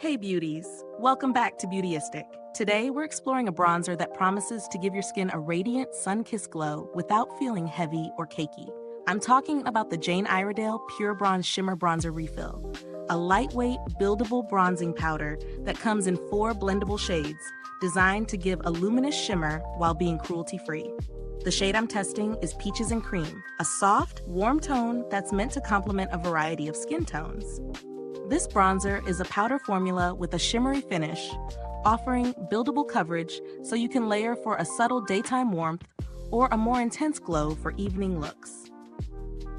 Hey beauties, welcome back to Beautyistic. Today we're exploring a bronzer that promises to give your skin a radiant, sun-kissed glow without feeling heavy or cakey. I'm talking about the Jane Iredale PureBronze Shimmer Bronzer Refill, a lightweight, buildable bronzing powder that comes in 4 blendable shades, designed to give a luminous shimmer while being cruelty-free. The shade I'm testing is Peaches and Cream, a soft, warm tone that's meant to complement a variety of skin tones. This bronzer is a powder formula with a shimmery finish, offering buildable coverage so you can layer for a subtle daytime warmth or a more intense glow for evening looks.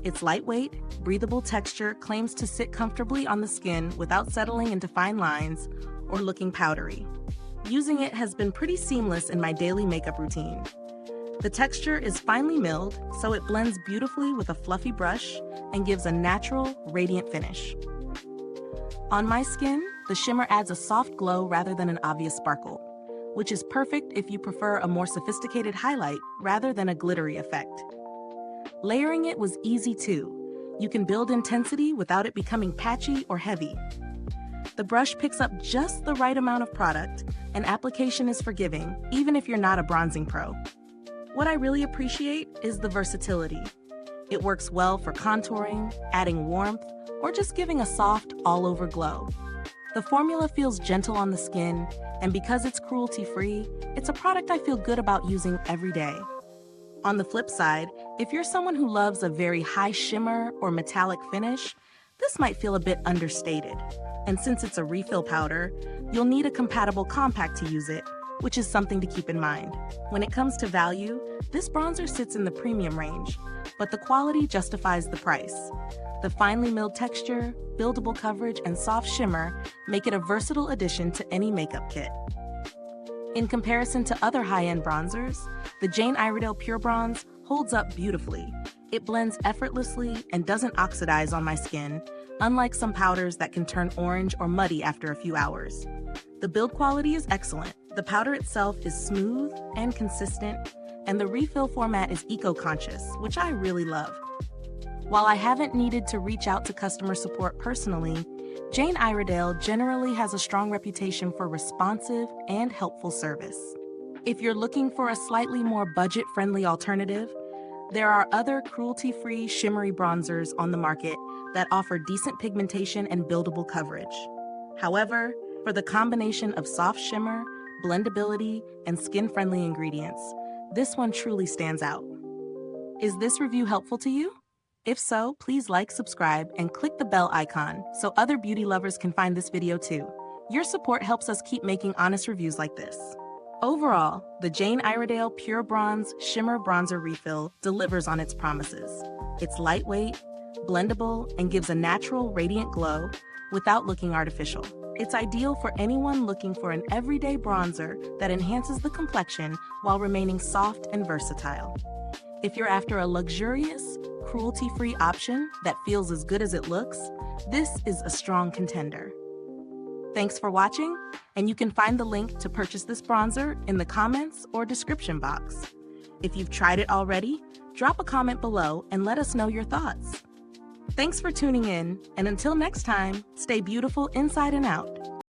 Its lightweight, breathable texture claims to sit comfortably on the skin without settling into fine lines or looking powdery. Using it has been pretty seamless in my daily makeup routine. The texture is finely milled, so it blends beautifully with a fluffy brush and gives a natural, radiant finish. On my skin, the shimmer adds a soft glow rather than an obvious sparkle, which is perfect if you prefer a more sophisticated highlight rather than a glittery effect. Layering it was easy too. You can build intensity without it becoming patchy or heavy. The brush picks up just the right amount of product, and application is forgiving, even if you're not a bronzing pro. What I really appreciate is the versatility. It works well for contouring, adding warmth, or just giving a soft, all-over glow. The formula feels gentle on the skin, and because it's cruelty-free, it's a product I feel good about using every day. On the flip side, if you're someone who loves a very high shimmer or metallic finish, this might feel a bit understated. And since it's a refill powder, you'll need a compatible compact to use it, which is something to keep in mind. When it comes to value, this bronzer sits in the premium range, but the quality justifies the price. The finely milled texture, buildable coverage, and soft shimmer make it a versatile addition to any makeup kit. In comparison to other high-end bronzers, the Jane Iredale PureBronze holds up beautifully. It blends effortlessly and doesn't oxidize on my skin, unlike some powders that can turn orange or muddy after a few hours. The build quality is excellent. The powder itself is smooth and consistent, and the refill format is eco-conscious, which I really love. While I haven't needed to reach out to customer support personally, Jane Iredale generally has a strong reputation for responsive and helpful service. If you're looking for a slightly more budget-friendly alternative, there are other cruelty-free shimmery bronzers on the market that offer decent pigmentation and buildable coverage. However, for the combination of soft shimmer, blendability, and skin-friendly ingredients, this one truly stands out. Is this review helpful to you? If so, please like, subscribe, and click the bell icon so other beauty lovers can find this video too. Your support helps us keep making honest reviews like this. Overall, the Jane Iredale PureBronze Shimmer Bronzer Refill delivers on its promises. It's lightweight, blendable, and gives a natural, radiant glow without looking artificial. It's ideal for anyone looking for an everyday bronzer that enhances the complexion while remaining soft and versatile. If you're after a luxurious, cruelty-free option that feels as good as it looks, this is a strong contender. Thanks for watching, and you can find the link to purchase this bronzer in the comments or description box. If you've tried it already, drop a comment below and let us know your thoughts. Thanks for tuning in, and until next time, stay beautiful inside and out.